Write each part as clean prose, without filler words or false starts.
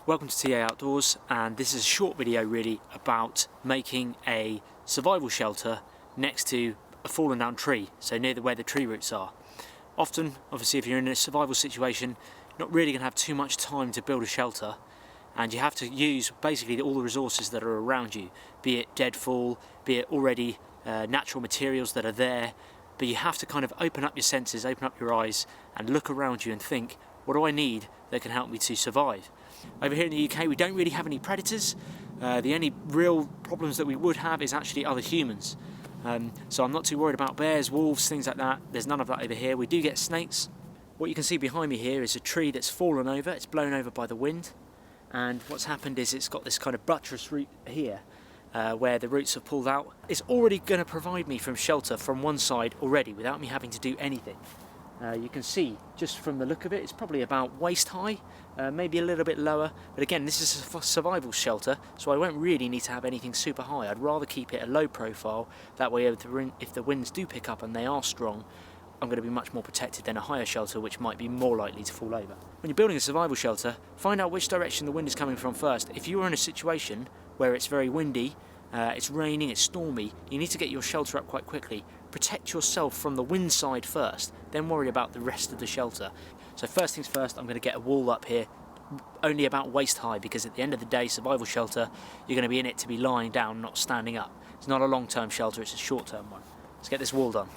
Welcome to TA Outdoors, and this is a short video really about making a survival shelter next to a fallen down tree, so near where the tree roots are. Often, obviously, if you're in a survival situation, you're not really going to have too much time to build a shelter, and you have to use basically all the resources that are around you, be it deadfall, be it already natural materials that are there, but you have to kind of open up your senses, open up your eyes and look around you and think, what do I need that can help me to survive? Over here in the UK we don't really have any predators. The only real problems that we would have is actually other humans. So I'm not too worried about bears, wolves, things like that. There's none of that over here. We do get snakes. What you can see behind me here is a tree that's fallen over. It's blown over by the wind, and what's happened is it's got this kind of buttress root here where the roots have pulled out. It's already going to provide me from shelter from one side already without me having to do anything. You can see just from the look of it, it's probably about waist high, maybe a little bit lower, but again this is a survival shelter, so I won't really need to have anything super high. I'd rather keep it a low profile, that way if the winds do pick up and they are strong, I'm going to be much more protected than a higher shelter which might be more likely to fall over. When you're building a survival shelter, find out which direction the wind is coming from first. If you are in a situation where it's very windy, it's raining, it's stormy, you need to get your shelter up quite quickly. Protect yourself from the wind side first, then worry about the rest of the shelter. So first things first, I'm going to get a wall up here, only about waist high, because at the end of the day, survival shelter, you're going to be in it to be lying down, not standing up. It's not a long-term shelter, it's a short-term one. Let's get this wall done.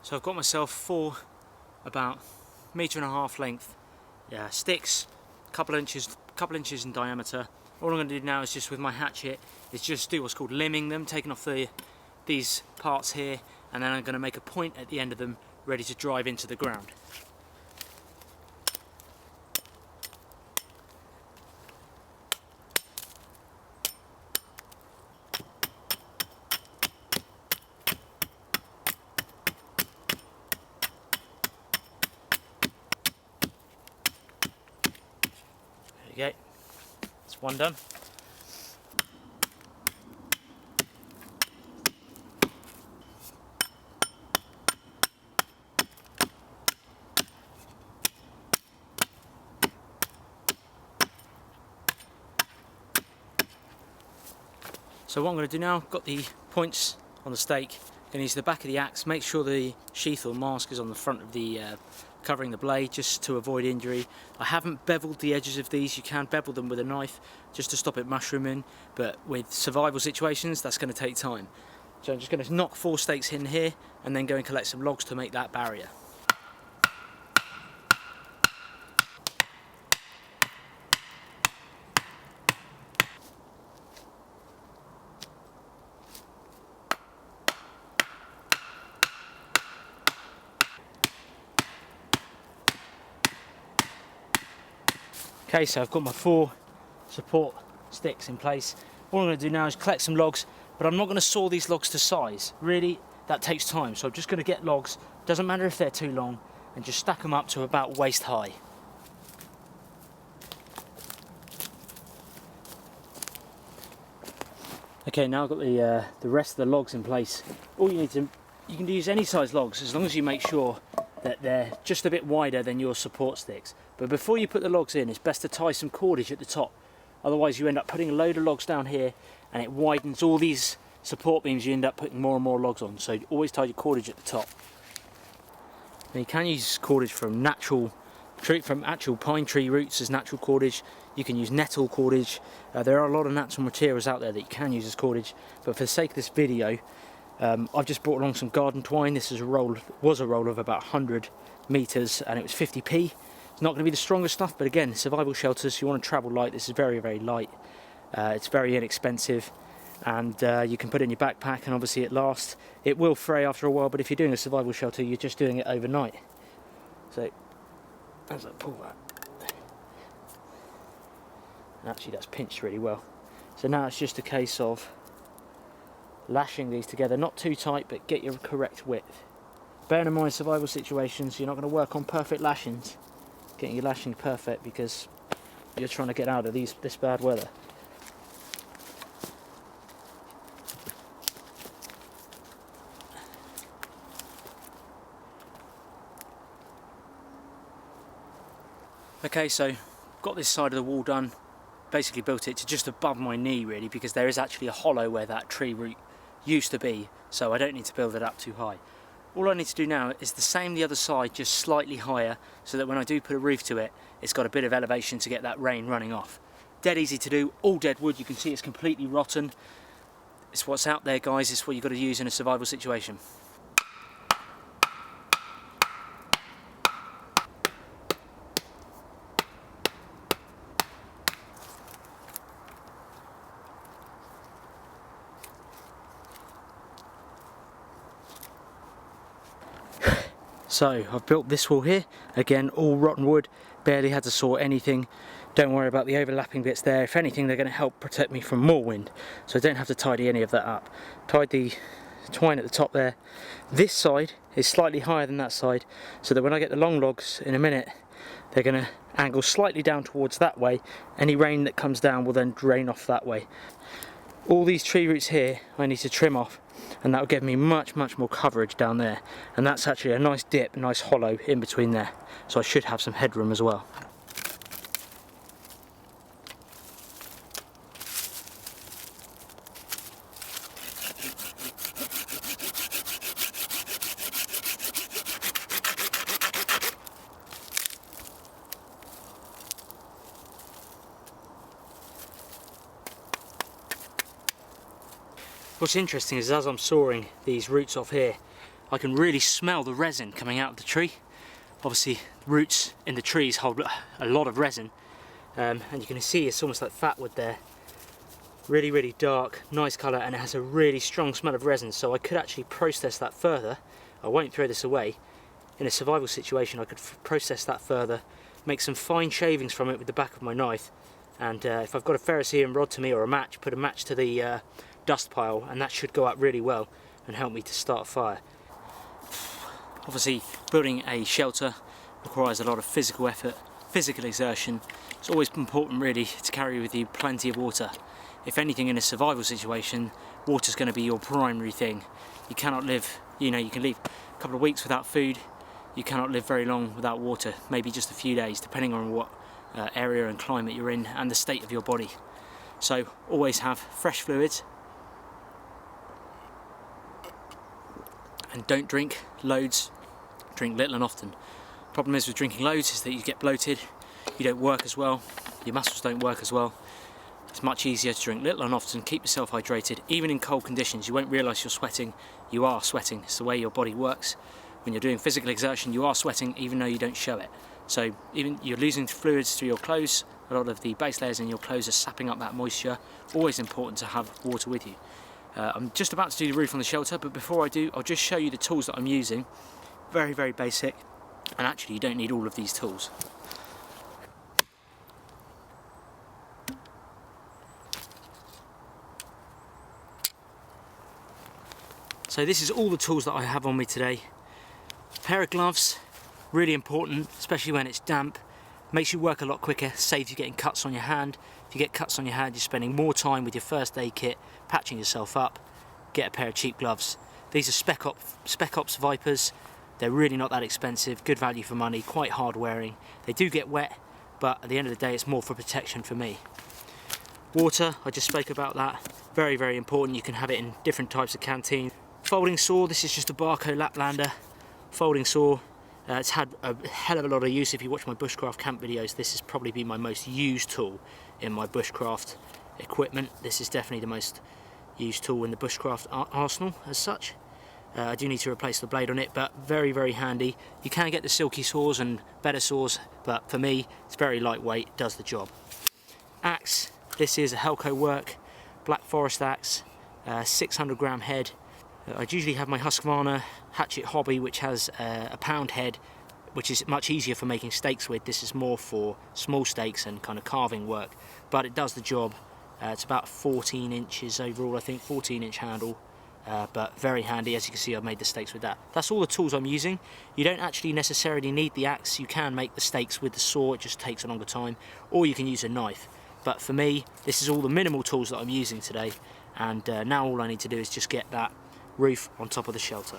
So I've got myself 4 about 1.5 meters length sticks, couple inches in diameter. All I'm going to do now is just with my hatchet is just do what's called limbing them, taking off these parts here, and then I'm going to make a point at the end of them ready to drive into the ground. There you go, that's one done. So what I'm going to do now, I've got the points on the stake, I'm going to use the back of the axe, make sure the sheath or mask is on the front of the covering the blade just to avoid injury. I haven't beveled the edges of these. You can bevel them with a knife just to stop it mushrooming, but with survival situations that's going to take time. So I'm just going to knock 4 stakes in here and then go and collect some logs to make that barrier. Okay, so I've got my 4 support sticks in place. All I'm going to do now is collect some logs, but I'm not going to saw these logs to size. Really, that takes time, so I'm just going to get logs, doesn't matter if they're too long, and just stack them up to about waist high. Okay, now I've got the rest of the logs in place. You can use any size logs as long as you make sure that they're just a bit wider than your support sticks. But before you put the logs in, it's best to tie some cordage at the top. Otherwise you end up putting a load of logs down here and it widens all these support beams. You end up putting more and more logs on. So always tie your cordage at the top. Now you can use cordage from actual pine tree roots as natural cordage. You can use nettle cordage. There are a lot of natural materials out there that you can use as cordage. But for the sake of this video, I've just brought along some garden twine. This is was a roll of about 100 meters and it was 50p. It's not going to be the strongest stuff, but again, survival shelters, you want to travel light. This is very, very light. It's very inexpensive, and you can put it in your backpack, and obviously it lasts. It will fray after a while, but if you're doing a survival shelter, you're just doing it overnight. So, as I pull that, and actually that's pinched really well. So now it's just a case of lashing these together, not too tight, but get your correct width. Bearing in mind survival situations, you're not going to work on perfect lashings, getting your lashing perfect, because you're trying to get out of this bad weather. Okay, so got this side of the wall done. Basically built it to just above my knee really, because there is actually a hollow where that tree root used to be, so I don't need to build it up too high. All I need to do now is the same the other side, just slightly higher, so that when I do put a roof to it, it's got a bit of elevation to get that rain running off. Dead easy to do, all dead wood. You can see it's completely rotten. It's what's out there, guys. It's what you've got to use in a survival situation. So I've built this wall here, again all rotten wood, barely had to saw anything. Don't worry about the overlapping bits there. If anything, they're going to help protect me from more wind, so I don't have to tidy any of that up. Tied the twine at the top there. This side is slightly higher than that side, so that when I get the long logs in a minute, they're going to angle slightly down towards that way. Any rain that comes down will then drain off that way. All these tree roots here I need to trim off, and that will give me much more coverage down there, and that's actually a nice dip, nice hollow in between there, so I should have some headroom as well. What's interesting is as I'm sawing these roots off here, I can really smell the resin coming out of the tree. Obviously roots in the trees hold a lot of resin, and you can see it's almost like fat wood there. Really dark, nice colour, and it has a really strong smell of resin, so I could actually process that further. I won't throw this away. In a survival situation I could process that further, make some fine shavings from it with the back of my knife, and if I've got a ferrocerium rod to me or a match, put a match to the dust pile, and that should go up really well and help me to start a fire. Obviously building a shelter requires a lot of physical effort, physical exertion. It's always important really to carry with you plenty of water. If anything, in a survival situation, water's going to be your primary thing. You cannot live, you can live a couple of weeks without food. You cannot live very long without water, maybe just a few days, depending on what area and climate you're in and the state of your body. So always have fresh fluids, and don't drink loads, drink little and often. Problem is with drinking loads is that you get bloated, you don't work as well, your muscles don't work as well. It's much easier to drink little and often, keep yourself hydrated. Even in cold conditions, you won't realise you're sweating. You are sweating, it's the way your body works. When you're doing physical exertion, you are sweating even though you don't show it. So even you're losing fluids through your clothes, a lot of the base layers in your clothes are sapping up that moisture. Always important to have water with you. I'm just about to do the roof on the shelter, but before I do, I'll just show you the tools that I'm using. Very basic, and actually you don't need all of these tools. So this is all the tools that I have on me today. A pair of gloves, really important, especially when it's damp. Makes you work a lot quicker, saves you getting cuts on your hand. If you get cuts on your hand, you're spending more time with your first aid kit, patching yourself up. Get a pair of cheap gloves. These are Spec Ops Vipers. They're really not that expensive, good value for money, quite hard wearing. They do get wet, but at the end of the day, it's more for protection for me. Water, I just spoke about that. Very important. You can have it in different types of canteen. Folding saw, this is just a Barco Laplander folding saw. It's had a hell of a lot of use. If you watch my Bushcraft camp videos, this has probably been my most used tool in my Bushcraft equipment. This is definitely the most used tool in the Bushcraft arsenal as such. I do need to replace the blade on it, but very handy. You can get the silky saws and better saws, but for me it's very lightweight, does the job. Axe, this is a Helco Work Black Forest axe, 600 gram head. I usually have my Husqvarna Hatchet Hobby, which has a pound head, which is much easier for making stakes with. This is more for small stakes and kind of carving work, but it does the job. It's about 14 inches overall, I think, 14-inch handle. but very handy. As you can see, I've made the stakes with that. That's all the tools I'm using. You don't actually necessarily need the axe. You can make the stakes with the saw, it just takes a longer time, or you can use a knife. But for me, this is all the minimal tools that I'm using today, and now all I need to do is just get that roof on top of the shelter.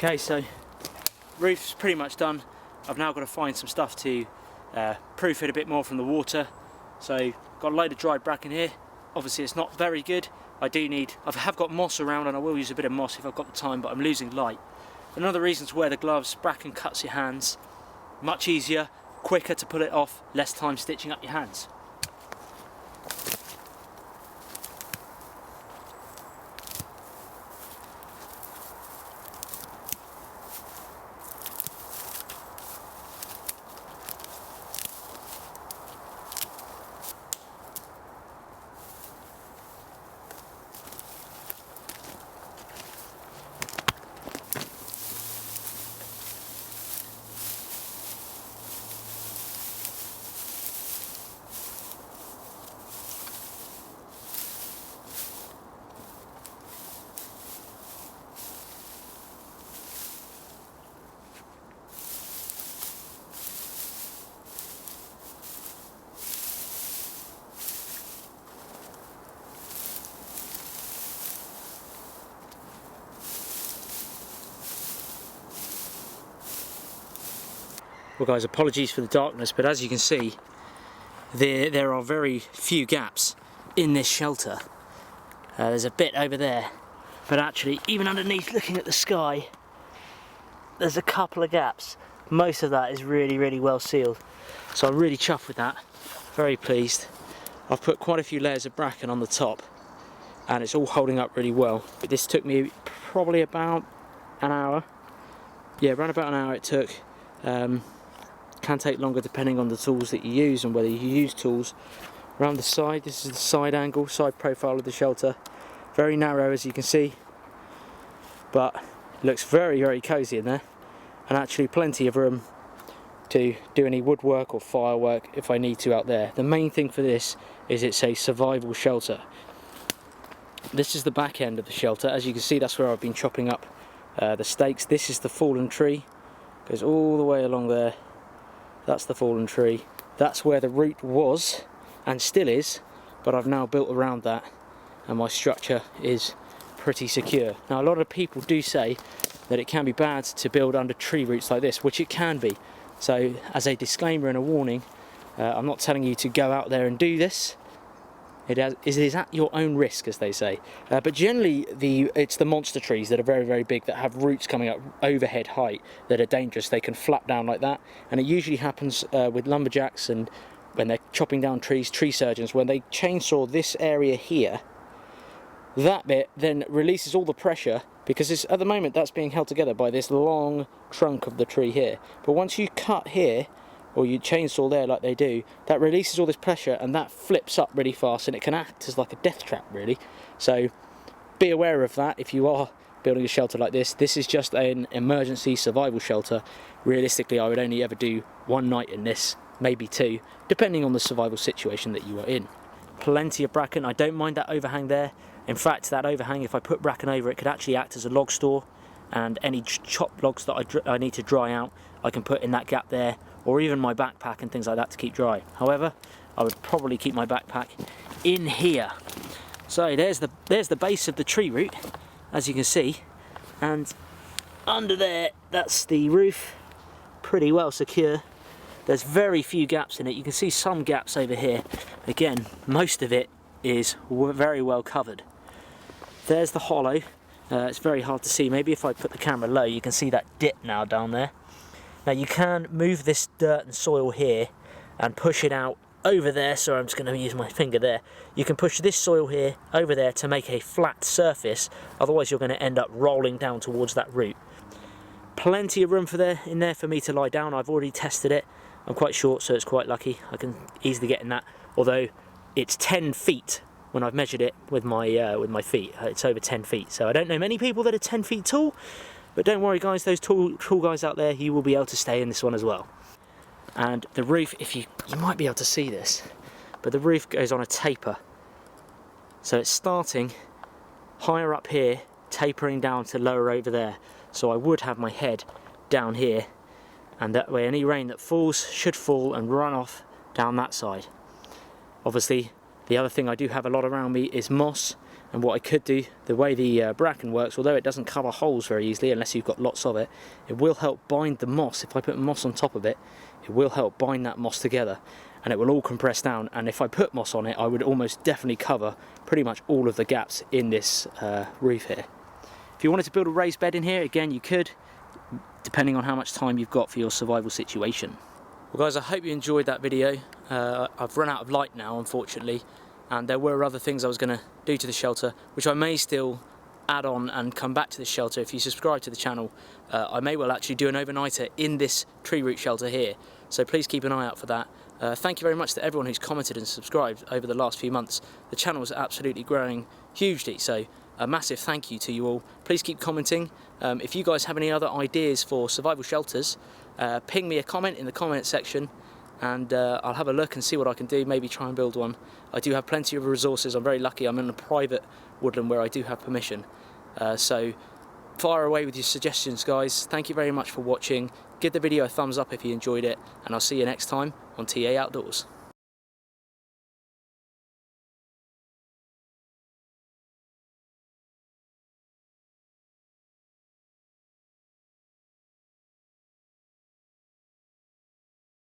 Okay, so roof's pretty much done. I've now got to find some stuff to proof it a bit more from the water. So got a load of dried bracken here. Obviously it's not very good. I have got moss around, and I will use a bit of moss if I've got the time, but I'm losing light. Another reason to wear the gloves: bracken cuts your hands. Much easier, quicker to pull it off, less time stitching up your hands. Well guys, apologies for the darkness, but as you can see, there are very few gaps in this shelter. There's a bit over there, but actually even underneath, looking at the sky, there's a couple of gaps. Most of that is really well sealed, so I'm really chuffed with that, very pleased. I've put quite a few layers of bracken on the top, and it's all holding up really well. But this took me probably about an hour. Yeah, around about an hour it took. Can take longer depending on the tools that you use and whether you use tools. Around the side, this is the side angle, side profile of the shelter. Very narrow, as you can see, but looks very cosy in there, and actually plenty of room to do any woodwork or firework if I need to out there. The main thing for this is it's a survival shelter. This is the back end of the shelter. As you can see, that's where I've been chopping up the stakes. This is the fallen tree, goes all the way along there. That's the fallen tree. That's where the root was and still is, but I've now built around that, and my structure is pretty secure. Now, a lot of people do say that it can be bad to build under tree roots like this, which it can be. So as a disclaimer and a warning, I'm not telling you to go out there and do this. It is at your own risk, as they say. But generally, it's the monster trees that are very big, that have roots coming up overhead height, that are dangerous. They can flap down like that, and it usually happens with lumberjacks, and when they're chopping down trees, tree surgeons, when they chainsaw this area here, that bit then releases all the pressure, because at the moment that's being held together by this long trunk of the tree here. But once you cut here, or you chainsaw there like they do, that releases all this pressure, and that flips up really fast, and it can act as like a death trap, really. So be aware of that if you are building a shelter like this. This is just an emergency survival shelter. Realistically, I would only ever do one night in this, maybe two, depending on the survival situation that you are in. Plenty of bracken. I don't mind that overhang there. In fact, that overhang, if I put bracken over it, could actually act as a log store, and any chopped logs that I need to dry out, I can put in that gap there, or even my backpack and things like that to keep dry. However, I would probably keep my backpack in here. So there's the base of the tree root, as you can see, and under there, that's the roof, pretty well secure. There's very few gaps in it. You can see some gaps over here. Again, most of it is very well covered. There's the hollow. It's very hard to see. Maybe if I put the camera low, you can see that dip now down there. Now you can move this dirt and soil here and push it out over there, so I'm just going to use my finger there. You can push this soil here over there to make a flat surface, otherwise you're going to end up rolling down towards that root. Plenty of room in there for me to lie down. I've already tested it. I'm quite short, so it's quite lucky. I can easily get in that. although it's 10 feet when I've measured it with my feet. It's over 10 feet. So I don't know many people that are 10 feet tall, but don't worry guys, those tall guys out there, you will be able to stay in this one as well. And the roof, if you might be able to see this, but the roof goes on a taper. So it's starting higher up here, tapering down to lower over there. So I would have my head down here, and that way any rain that falls should fall and run off down that side. Obviously, the other thing I do have a lot around me is moss, and what I could do, the way the bracken works, although it doesn't cover holes very easily unless you've got lots of it, it will help bind the moss. If I put moss on top of it, it will help bind that moss together, and it will all compress down. And if I put moss on it, I would almost definitely cover pretty much all of the gaps in this roof here. If you wanted to build a raised bed in here, again you could, depending on how much time you've got for your survival situation. Well guys, I hope you enjoyed that video. I've run out of light now, unfortunately, and there were other things I was going to do to the shelter, which I may still add on and come back to the shelter. If you subscribe to the channel, I may well actually do an overnighter in this tree root shelter here, so please keep an eye out for that. Thank you very much to everyone who's commented and subscribed over the last few months. The channel is absolutely growing hugely, so a massive thank you to you all. Please keep commenting. If you guys have any other ideas for survival shelters, ping me a comment in the comment section, and I'll have a look and see what I can do, maybe try and build one. I do have plenty of resources. I'm very lucky. I'm in a private woodland where I do have permission. So fire away with your suggestions, guys. Thank you very much for watching. Give the video a thumbs up if you enjoyed it, and I'll see you next time on TA Outdoors.